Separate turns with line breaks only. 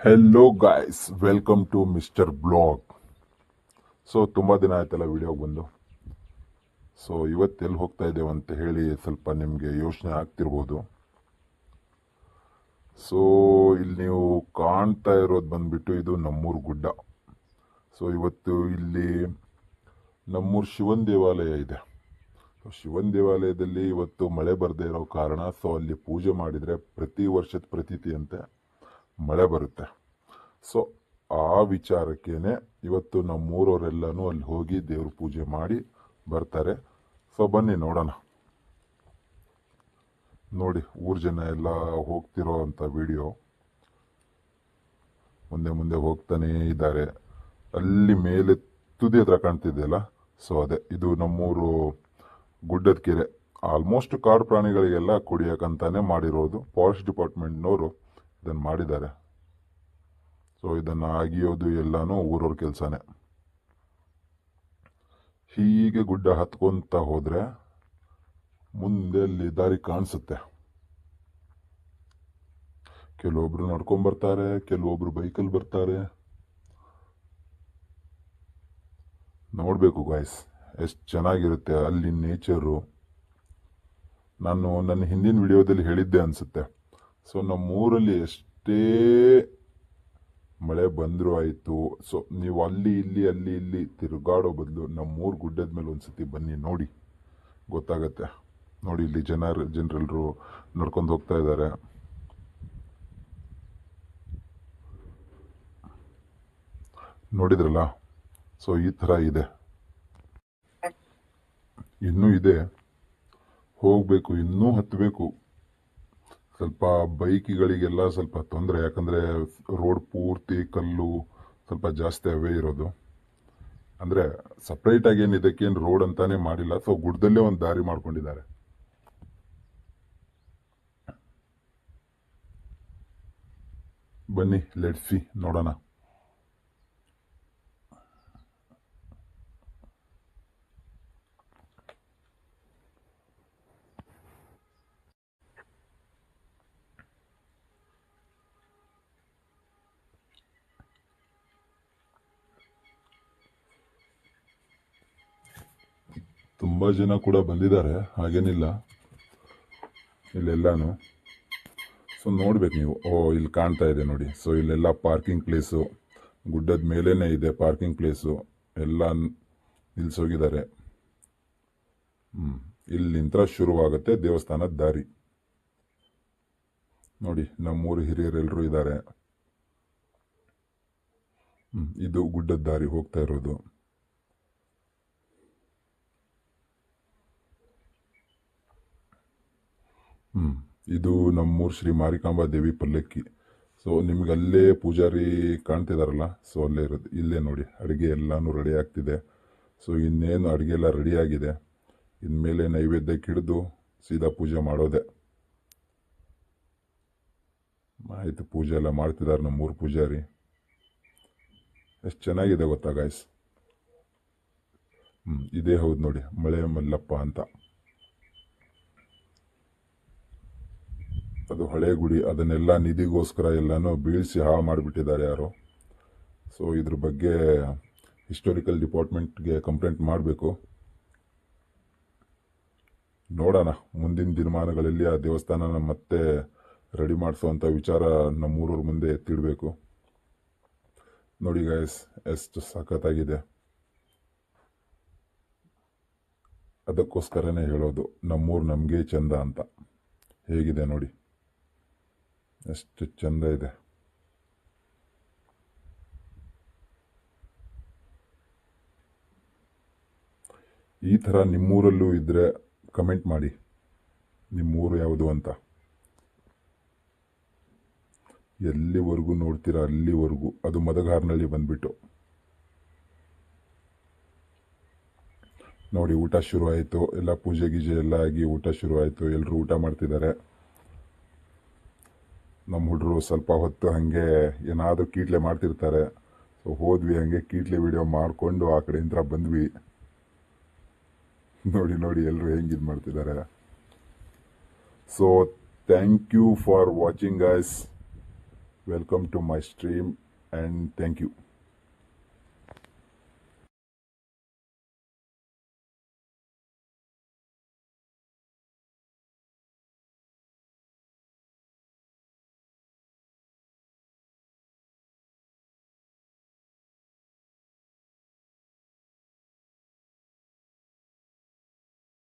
Hello guys, welcome to Mister Blog. So ತುಂಬ ದಿನ ಆಯ್ತಲ್ಲ ವಿಡಿಯೋಗೆ ಬಂದು. ಸೊ ಇವತ್ತೆಲ್ಲಿ ಹೋಗ್ತಾ ಇದ್ದೇವೆ ಅಂತ ಹೇಳಿ ಸ್ವಲ್ಪ ನಿಮಗೆ ಯೋಚನೆ ಆಗ್ತಿರ್ಬೋದು. ಸೊ ಇಲ್ಲಿ ನೀವು ಕಾಣ್ತಾ ಇರೋದು ಬಂದ್ಬಿಟ್ಟು ಇದು ನಮ್ಮೂರು ಗುಡ್ಡ. ಸೊ ಇವತ್ತು ಇಲ್ಲಿ ನಮ್ಮೂರು ಶಿವನ ದೇವಾಲಯ ಇದೆ. ಸೊ ಶಿವನ ದೇವಾಲಯದಲ್ಲಿ ಇವತ್ತು ಮಳೆ ಬರದೇ ಇರೋ ಕಾರಣ ಸೊ ಅಲ್ಲಿ ಪೂಜೆ ಮಾಡಿದರೆ ಪ್ರತಿ ವರ್ಷದ ಪ್ರತೀತಿಯಂತೆ ಮಳೆ ಬರುತ್ತೆ. ಸೊ ಆ ವಿಚಾರಕ್ಕೇನೆ ಇವತ್ತು ನಮ್ಮೂರವರೆಲ್ಲನೂ ಅಲ್ಲಿ ಹೋಗಿ ದೇವ್ರ ಪೂಜೆ ಮಾಡಿ ಬರ್ತಾರೆ. ಸೊ ಬನ್ನಿ ನೋಡೋಣ. ನೋಡಿ, ಊರ್ ಜನ ಎಲ್ಲ ಹೋಗ್ತಿರೋ ಅಂಥ ವಿಡಿಯೋ ಮುಂದೆ ಮುಂದೆ ಹೋಗ್ತಾನೇ ಇದ್ದಾರೆ. ಅಲ್ಲಿ ಮೇಲೆ ತುದಿ ಹತ್ರ ಕಾಣ್ತಿದೆಯಲ್ಲ, ಸೊ ಅದೇ ಇದು ನಮ್ಮೂರು ಗುಡ್ಡದ ಕೆರೆ. ಆಲ್ಮೋಸ್ಟ್ ಕಾಡು ಪ್ರಾಣಿಗಳಿಗೆಲ್ಲ ಕುಡಿಯೋಕ್ಕಂತಾನೆ ಮಾಡಿರೋದು. ಫಾರೆಸ್ಟ್ ಡಿಪಾರ್ಟ್ಮೆಂಟ್ನವರು ಇದನ್ನು ಮಾಡಿದ್ದಾರೆ. ಸೊ ಇದನ್ನು ಅಗಿಯೋದು ಎಲ್ಲನೂ ಊರವ್ರ ಕೆಲಸನೇ. ಹೀಗೆ ಗುಡ್ಡ ಹತ್ಕೊಂತ ಹೋದರೆ ಮುಂದೆ ಅಲ್ಲಿ ದಾರಿ ಕಾಣಿಸುತ್ತೆ. ಕೆಲವೊಬ್ರು ನಡ್ಕೊಂಡ್ಬರ್ತಾರೆ, ಕೆಲವೊಬ್ರು ಬೈಕಲ್ಲಿ ಬರ್ತಾರೆ. ನೋಡಬೇಕು ಗಾಯ್ಸ್, ಎಷ್ಟು ಚೆನ್ನಾಗಿರುತ್ತೆ ಅಲ್ಲಿ ನೇಚರು. ನಾನು ನನ್ನ ಹಿಂದಿನ ವಿಡಿಯೋದಲ್ಲಿ ಹೇಳಿದ್ದೆ ಅನಿಸುತ್ತೆ. ಸೊ ನಮ್ಮೂರಲ್ಲಿ ಎಷ್ಟೇ ಮಳೆ ಬಂದರೂ ಆಯಿತು, ಸೊ ನೀವು ಅಲ್ಲಿ ಇಲ್ಲಿ ತಿರುಗಾಡೋ ಬದಲು ನಮ್ಮೂರು ಗುಡ್ಡದ ಮೇಲೆ ಒಂದ್ಸತಿ ಬನ್ನಿ, ನೋಡಿ ಗೊತ್ತಾಗತ್ತೆ. ನೋಡಿ, ಇಲ್ಲಿ ಜನರೆಲ್ಲರೂ ನಡ್ಕೊಂಡು ಹೋಗ್ತಾ ಇದ್ದಾರೆ. ನೋಡಿದ್ರಲ್ಲ, ಸೊ ಈ ಥರ ಇದೆ. ಇನ್ನೂ ಇದೆ, ಹೋಗಬೇಕು, ಇನ್ನೂ ಹತ್ತಬೇಕು. ಸ್ವಲ್ಪ ಬೈಕಿಗಳಿಗೆಲ್ಲ ಸ್ವಲ್ಪ ತೊಂದರೆ, ಯಾಕಂದರೆ ರೋಡ್ ಪೂರ್ತಿ ಕಲ್ಲು ಸ್ವಲ್ಪ ಜಾಸ್ತಿ ಅವೇ ಇರೋದು. ಅಂದರೆ ಸಪ್ರೇಟಾಗಿ ಏನು ಇದಕ್ಕೇನು ರೋಡ್ ಅಂತಾನೆ ಮಾಡಿಲ್ಲ. ಸೊ ಗುಡ್ಡದಲ್ಲೇ ಒಂದು ದಾರಿ ಮಾಡ್ಕೊಂಡಿದ್ದಾರೆ. ಬನ್ನಿ, ಲೆಟ್ಸ್ ಸಿ, ನೋಡೋಣ. ತುಂಬ ಜನ ಕೂಡ ಬಂದಿದ್ದಾರೆ, ಹಾಗೇನಿಲ್ಲ ಇಲ್ಲೆಲ್ಲಾನು. ಸೊ ನೋಡ್ಬೇಕು ನೀವು. ಇಲ್ಲಿ ಕಾಣ್ತಾ ಇದೆ ನೋಡಿ. ಸೊ ಇಲ್ಲೆಲ್ಲ ಪಾರ್ಕಿಂಗ್ ಪ್ಲೇಸು, ಗುಡ್ಡದ ಮೇಲೇ ಇದೆ ಪಾರ್ಕಿಂಗ್ ಪ್ಲೇಸು. ಎಲ್ಲ ನಿಲ್ಸೋಗಿದ್ದಾರೆ. ಇಲ್ಲಿಂದ ಶುರುವಾಗುತ್ತೆ ದೇವಸ್ಥಾನದ ದಾರಿ. ನೋಡಿ, ನಮ್ಮೂರು ಹಿರಿಯರೆಲ್ಲರೂ ಇದ್ದಾರೆ. ಇದು ಗುಡ್ಡದ ದಾರಿ ಹೋಗ್ತಾ ಇರೋದು. ಇದು ನಮ್ಮೂರು ಶ್ರೀ ಮಾರಿಕಾಂಬಾ ದೇವಿ ಪಲ್ಲಕ್ಕಿ. ಸೊ ನಿಮ್ಗೆ ಅಲ್ಲೇ ಪೂಜಾರಿ ಕಾಣ್ತಿದಾರಲ್ಲ, ಸೊ ಅಲ್ಲೇ ಇರೋದು. ಇಲ್ಲೇ ನೋಡಿ, ಅಡುಗೆ ಎಲ್ಲನೂ ರೆಡಿ ಆಗ್ತಿದೆ. ಸೊ ಇನ್ನೇನು ಅಡುಗೆ ಎಲ್ಲ ರೆಡಿಯಾಗಿದೆ. ಇನ್ಮೇಲೆ ನೈವೇದ್ಯಕ್ಕೆ ಹಿಡಿದು ಸೀದಾ ಪೂಜೆ ಮಾಡೋದೆ. ಆಯಿತು, ಪೂಜೆ ಎಲ್ಲ ಮಾಡ್ತಿದ್ದಾರೆ ನಮ್ಮೂರು ಪೂಜಾರಿ. ಎಷ್ಟು ಚೆನ್ನಾಗಿದೆ ಗೊತ್ತಾ ಗಾಯ್ಸ್. ಇದೇ ಹೌದು ನೋಡಿ, ಮಳೆ ಮಲ್ಲಪ್ಪ ಅಂತ. ಅದು ಹಳೆ ಗುಡಿ. ಅದನ್ನೆಲ್ಲ ನಿಧಿಗೋಸ್ಕರ ಎಲ್ಲನೂ ಬೀಳಿಸಿ ಹಾಳು ಮಾಡಿಬಿಟ್ಟಿದ್ದಾರೆ ಯಾರೋ. ಸೊ ಇದ್ರ ಬಗ್ಗೆ ಹಿಸ್ಟೋರಿಕಲ್ ಡಿಪಾರ್ಟ್ಮೆಂಟ್ಗೆ ಕಂಪ್ಲೇಂಟ್ ಮಾಡಬೇಕು. ನೋಡೋಣ, ಮುಂದಿನ ದಿನಮಾನಗಳಲ್ಲಿ ಆ ದೇವಸ್ಥಾನನ ಮತ್ತೆ ರೆಡಿ ಮಾಡಿಸೋವಂಥ ವಿಚಾರ ನಮ್ಮೂರವ್ರ ಮುಂದೆ ಎತ್ತಿಡಬೇಕು. ನೋಡಿ ಗಾಯ್ಸ್, ಎಷ್ಟು ಸಖತ್ತಾಗಿದೆ. ಅದಕ್ಕೋಸ್ಕರನೇ ಹೇಳೋದು, ನಮ್ಮೂರು ನಮಗೆ ಚಂದ ಅಂತ. ಹೇಗಿದೆ ನೋಡಿ, ಎಷ್ಟು ಚಂದ ಇದೆ. ಈ ಥರ ನಿಮ್ಮೂರಲ್ಲೂ ಇದ್ದರೆ ಕಮೆಂಟ್ ಮಾಡಿ, ನಿಮ್ಮೂರು ಯಾವುದು ಅಂತ. ಎಲ್ಲಿವರೆಗೂ ನೋಡ್ತೀರಾ ಅಲ್ಲಿವರೆಗೂ. ಅದು ಮದಗಾರ್ನಲ್ಲಿ ಬಂದ್ಬಿಟ್ಟು ನೋಡಿ, ಊಟ ಶುರು ಆಯಿತು. ಎಲ್ಲ ಪೂಜೆ ಗೀಜೆ ಎಲ್ಲ ಆಗಿ ಊಟ ಶುರು ಆಯಿತು. ಎಲ್ಲರೂ ಊಟ ಮಾಡ್ತಿದ್ದಾರೆ. ನಮ್ಮ ಹುಡುಗರು ಸ್ವಲ್ಪ ಹೊತ್ತು ಹಾಗೆ ಏನಾದರೂ ಕೀಟ್ಲೆ ಮಾಡ್ತಿರ್ತಾರೆ. ಸೊ ಹೋದ್ವಿ, ಹಾಗೆ ಕೀಟ್ಲೆ ವಿಡಿಯೋ ಮಾಡಿಕೊಂಡು ಆ ಕಡೆಯಿಂದ ಬಂದ್ವಿ. ನೋಡಿ ನೋಡಿ ಎಲ್ಲರೂ ಹೆಂಗೆ ಇದು ಮಾಡ್ತಿದ್ದಾರೆ. So thank you for watching guys. Welcome to my stream and thank you.